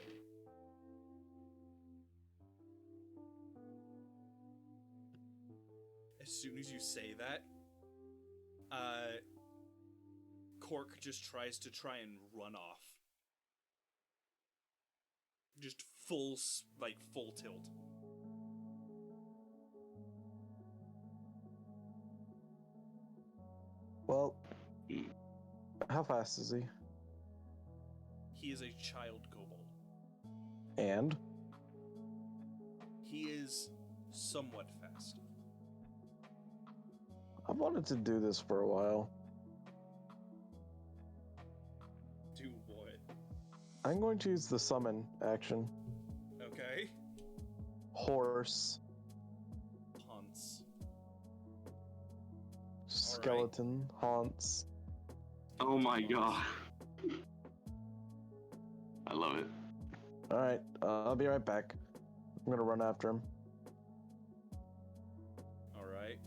As soon as you say that, Cork just tries and run off. Just full tilt. Well, how fast is he? He is a child kobold. And? He is somewhat fast. I've wanted to do this for a while. Do what? I'm going to use the summon action. Okay. Horse. Hunts. Skeleton. Haunts. oh my god. I love it. Alright, I'll be right back. I'm gonna run after him. Alright.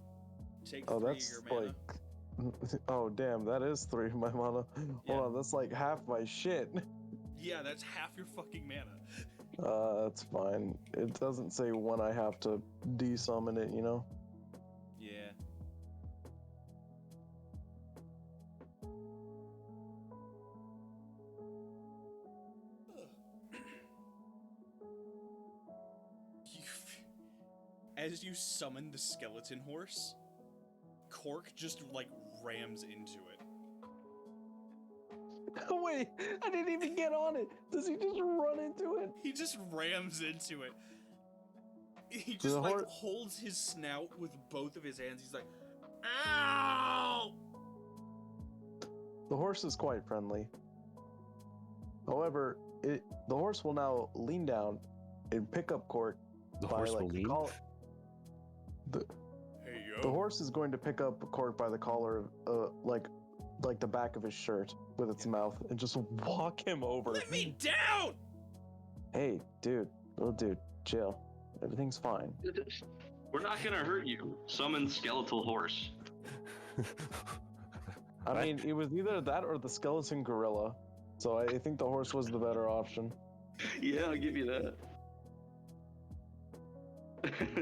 Take Oh, 3 of that's your mana. like... Oh, damn, that is 3 of my mana. Yeah. Hold on, that's like half my shit. Yeah, that's half your fucking mana. That's fine. It doesn't say when I have to desummon it, you know? Yeah. As you summon the skeleton horse, Cork just, like, rams into it. Wait, I didn't even get on it. Does he just run into it? He just rams into it. He just, like, holds his snout with both of his hands. He's like, ow! The horse is quite friendly. However, the horse will now lean down and pick up Cork. The horse will lean? Hey, yo. The horse is going to pick up Cork by the collar, like the back of his shirt with its mouth, and just walk him over. Let me down! Hey, dude, little dude, chill. Everything's fine. We're not gonna hurt you. Summon skeletal horse. I mean, it was either that or the skeleton gorilla. So I think the horse was the better option. Yeah, I'll give you that.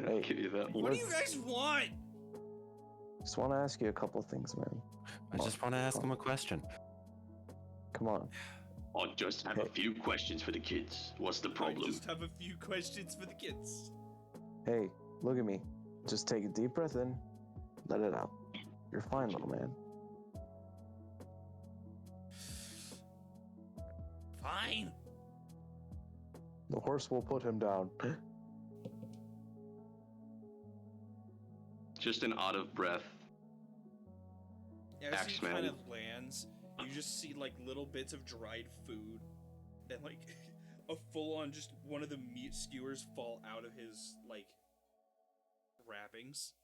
I'll give you that. What do you guys want? Just want to ask you a couple things, man. I just want to ask him a question. Come on. I just have a few questions for the kids. What's the I problem? just have a few questions for the kids. Hey, look at me. Just take a deep breath in, let it out. You're fine, little man. Fine. The horse will put him down. Just an out of breath. As he Axeman. kind of lands, you just see, like, little bits of dried food and, like, a full-on just one of the meat skewers fall out of his, like, wrappings.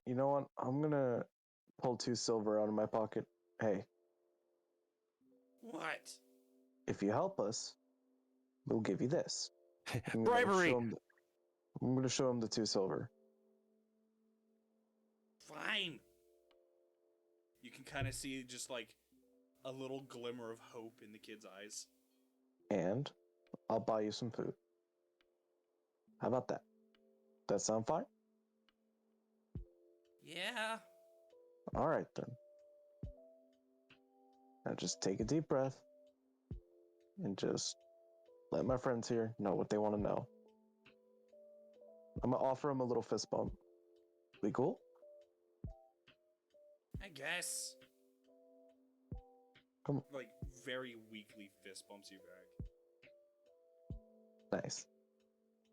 You know what? I'm gonna pull 2 silver out of my pocket. Hey, What? if you help us, we'll give you this. I'm gonna Bribery! I'm gonna show him the 2 silver. Fine. You can kind of see just, like, a little glimmer of hope in the kid's eyes. And I'll buy you some food. How about that? That sound fine? Yeah. All right, then. Now just take a deep breath and just let my friends here know what they want to know. I'm gonna offer them a little fist bump. We cool? I guess. Come on. Like, very weakly fist bumps you back. Nice.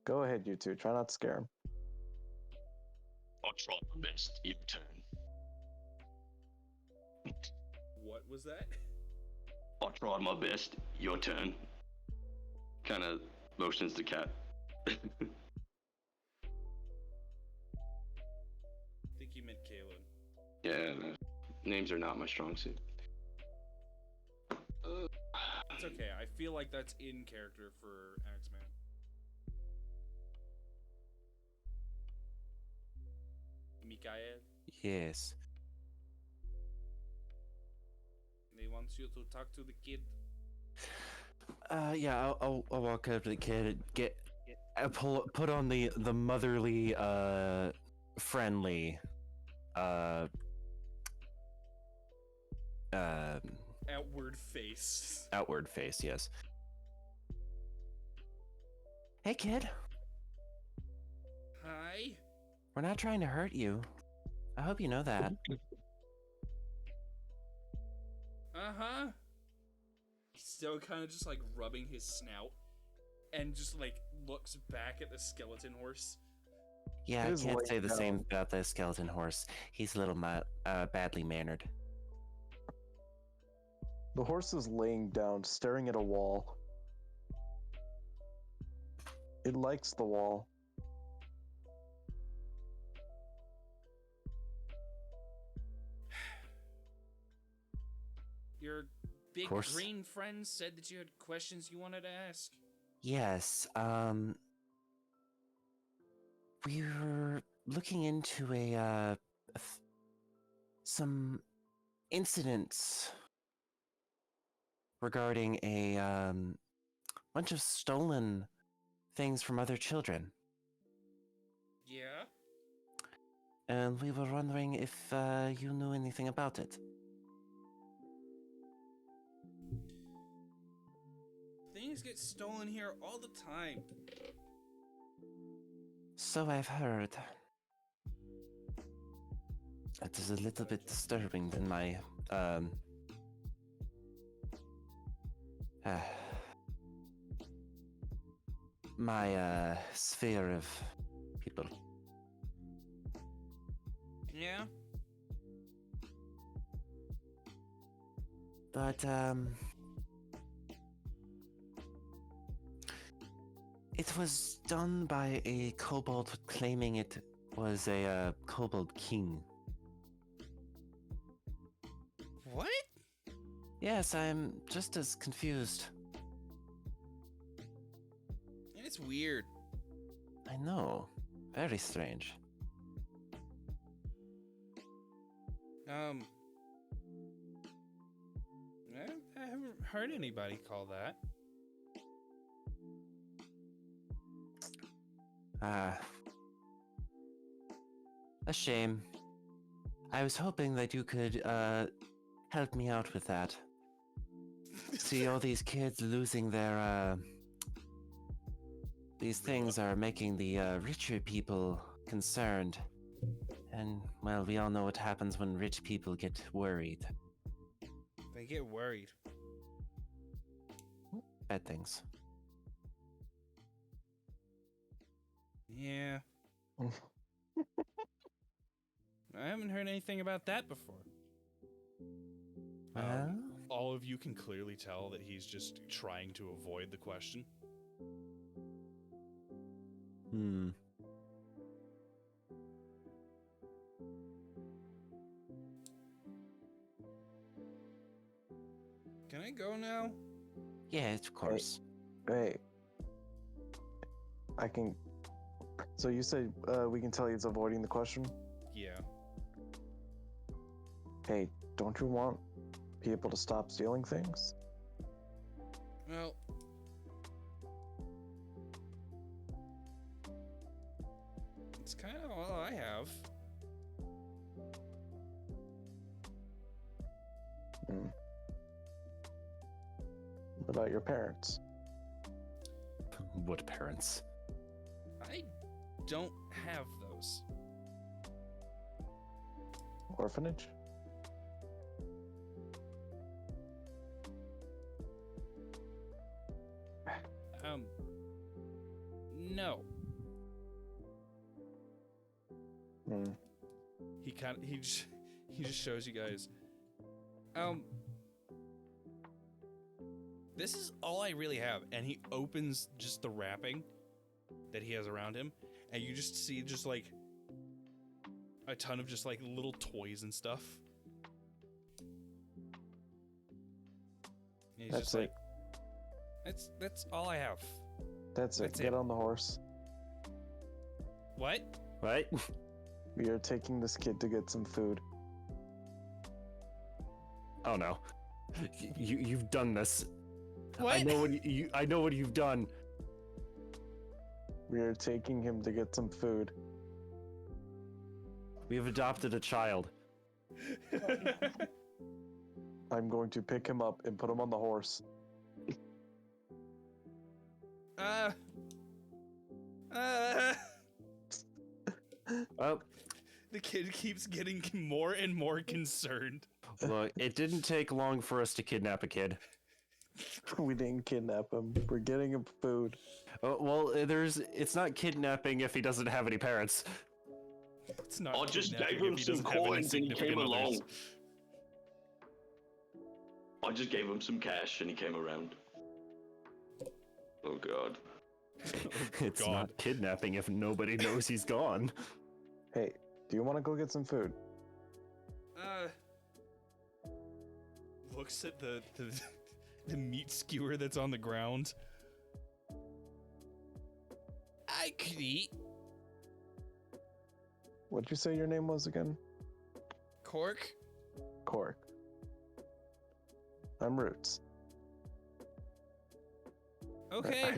Go ahead, you two. Try not to scare him. I'll try my best. Your turn. What was that? I'll try my best. Your turn. Kind of motions the cat. I think you meant Kalen. Yeah, no, names are not my strong suit. It's okay. I feel like that's in character for X-Man. Mikael, Yes. they want you to talk to the kid. Yeah, I'll walk up to the kid and put on the motherly, friendly, Outward face. outward face. Yes. Hey, kid. Hi. We're not trying to hurt you. I hope you know that. Uh-huh. Still kind of just like rubbing his snout and just like looks back at the skeleton horse. Yeah, It I is can't late say the now. same about the skeleton horse. He's a little badly mannered. The horse is laying down, staring at a wall. It likes the wall. Your big Course. green friend said that you had questions you wanted to ask. Yes, we were looking into some incidents regarding a bunch of stolen things from other children, Yeah? and we were wondering if you knew anything about it. Things get stolen here all the time. So I've heard. It is a little bit disturbing in my my sphere of people. Yeah? But it was done by a kobold claiming it was a kobold king. What? Yes, I'm just as confused. It's weird. I know. Very strange. I haven't heard anybody call that. A shame. I was hoping that you could help me out with that. See, all these kids losing their these things are making the richer people concerned. And, well, we all know what happens when rich people get worried. They get worried. Bad things. Yeah. I haven't heard anything about that before. All of you can clearly tell that he's just trying to avoid the question. Hmm. Can I go now? Yeah, of course. Hey. I can. So you said we can tell he's avoiding the question? Yeah. Hey, don't you want people to stop stealing things? Well, it's kind of all I have. Hmm. What about your parents? What parents? I don't have those. Orphanage? No. Hmm. He just shows you guys. This is all I really have, and he opens just the wrapping that he has around him, and you just see just like a ton of just like little toys and stuff. And he's That's just like, that's all I have. That's it. That's Get it. on the horse. What? Right? We are taking this kid to get some food. Oh no. You've done this. What? I know what you've done. We are taking him to get some food. We have adopted a child. I'm going to pick him up and put him on the horse. Oh, The kid keeps getting more and more concerned. look, it didn't take long for us to kidnap a kid. We didn't kidnap him. We're getting him food. Oh, well, it's not kidnapping if he doesn't have any parents. It's not. I just kidnapping gave him if he some doesn't have any coins and he significant came along. others. I just gave him some cash and he came around. Oh god. It's God. not kidnapping if nobody knows he's gone. Hey, do you want to go get some food? Looks at the the meat skewer that's on the ground. I could eat. What'd you say your name was again? Cork? Cork. I'm Roots. Okay.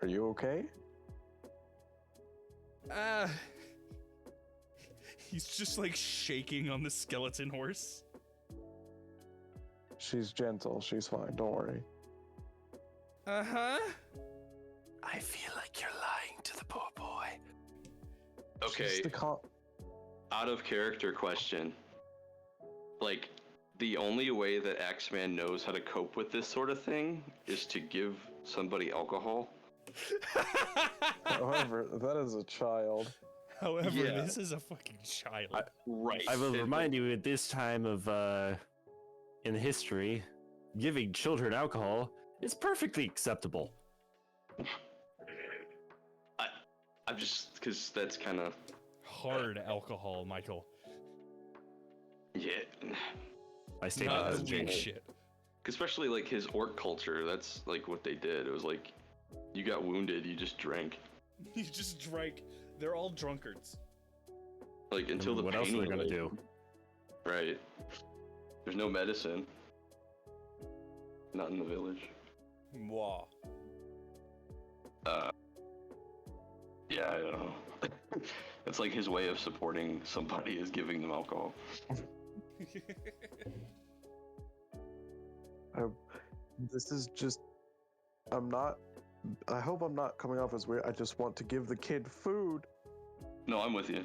Are you okay? He's just like shaking on the skeleton horse. She's gentle. She's fine. Don't worry. Uh-huh. I feel like you're lying to the poor boy. Okay, She's the out of character question. Like, the only way that Axeman knows how to cope with this sort of thing is to give somebody alcohol. However, that is a child. However, Yeah. this is a fucking child. Right. I will remind you at this time of, in history, giving children alcohol is perfectly acceptable. I'm just, because that's kind of, Hard alcohol, Michael. yeah. I state Not that as the a weak joke. shit. Especially like his orc culture, that's like what they did. It was like, you got wounded, you just drank. He just drank. They're all drunkards. Like, until the What pain else are they went gonna away. do? Right. There's no medicine. Not in the village. Mwah. Yeah, I don't know. It's like his way of supporting somebody is giving them alcohol. This is just. I hope I'm not coming off as weird. I just want to give the kid food. No, I'm with you.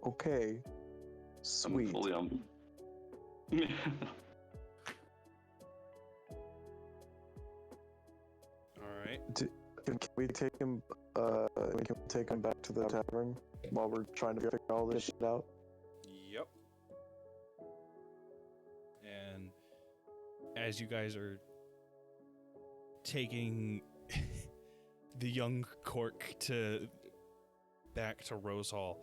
Okay. I'm Sweet. fully on. Alright. Can we take him? We can take him back to the tavern while we're trying to figure all this shit out. Yep. And as you guys are taking the young Cork back to Rose Hall,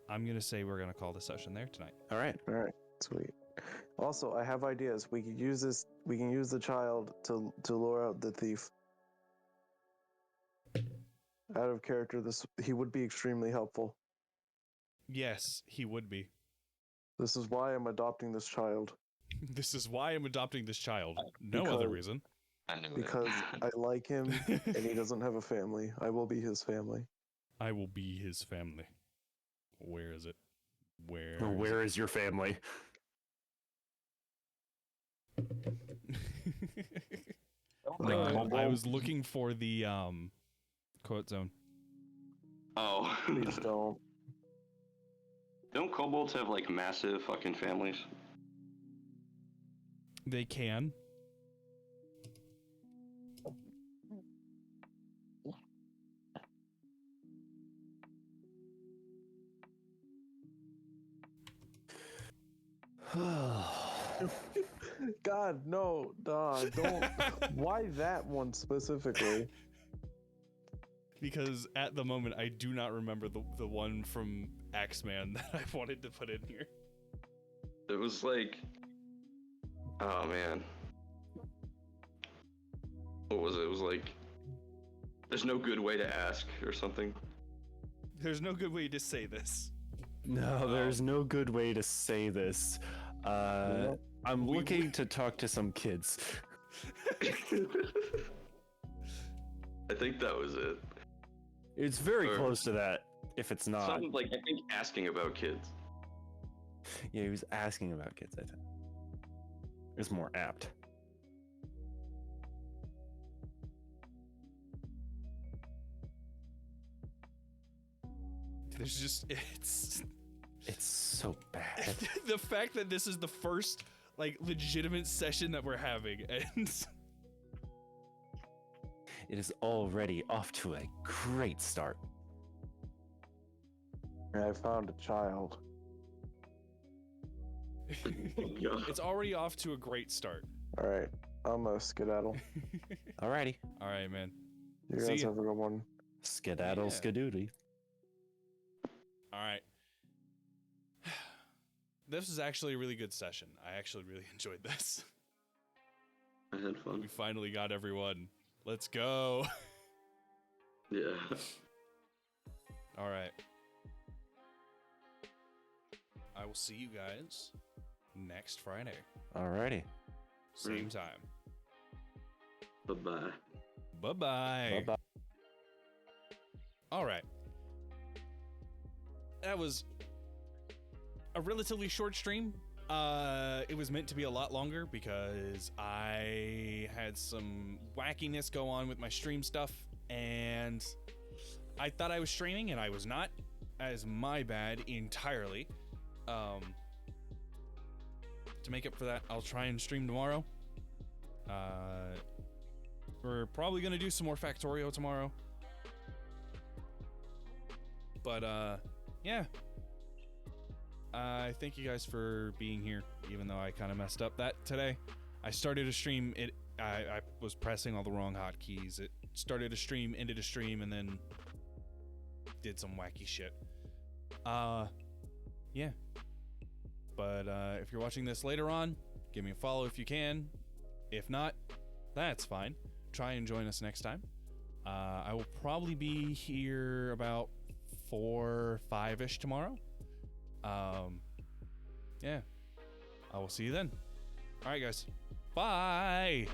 I'm gonna say we're gonna call the session there tonight. All right. All right. Sweet. Also, I have ideas. We can use this. We can use the child to lure out the thief. Out of character, he would be extremely helpful. Yes, he would be. This is why I'm adopting this child. This is why I'm adopting this child. No other Because- reason. I knew Because I like him and he doesn't have a family. I will be his family. I will be his family. Where is it? Where is your family? I was looking for the quote zone. Oh. Please don't. Don't kobolds have like massive fucking families? They can. God, no, dog, don't. Why that one specifically? Because at the moment, I do not remember the one from X-Man that I wanted to put in here. It was like, oh man, what was it? It was like, there's no good way to ask or something. There's no good way to say this. No, there's no good way to say this. I'm looking to talk to some kids. I think that was it. It's very Or- close to that, if it's not. Something like, I think asking about kids. Yeah, he was asking about kids, I think. It's more apt. There's just It's so bad. the fact that this is the first like legitimate session that we're having, and It is already off to a great start. I found a child. it's already off to a great start. All right, I'm a skedaddle. Alrighty. All right, man. You See guys ya. have a good one. Skedaddle Yeah. skadoodie. All right. This was actually a really good session. I actually really enjoyed this. I had fun. We finally got everyone. Let's go. Yeah. All right. I will see you guys next Friday. Alrighty. Same time. Bye-bye. Bye-bye. Bye-bye. All right. That was a relatively short stream. It was meant to be a lot longer because I had some wackiness go on with my stream stuff, and I thought I was streaming and I was not. That is my bad entirely. To make up for that, I'll try and stream tomorrow. We're probably gonna do some more Factorio tomorrow. But yeah. Thank you guys for being here, even though I kind of messed up that today. I started a stream. I was pressing all the wrong hotkeys. It started a stream, ended a stream, and then did some wacky shit. Yeah. But if you're watching this later on, give me a follow if you can. If not, that's fine. Try and join us next time. I will probably be here about 4, 5-ish tomorrow. Yeah. I will see you then. All right, guys. Bye.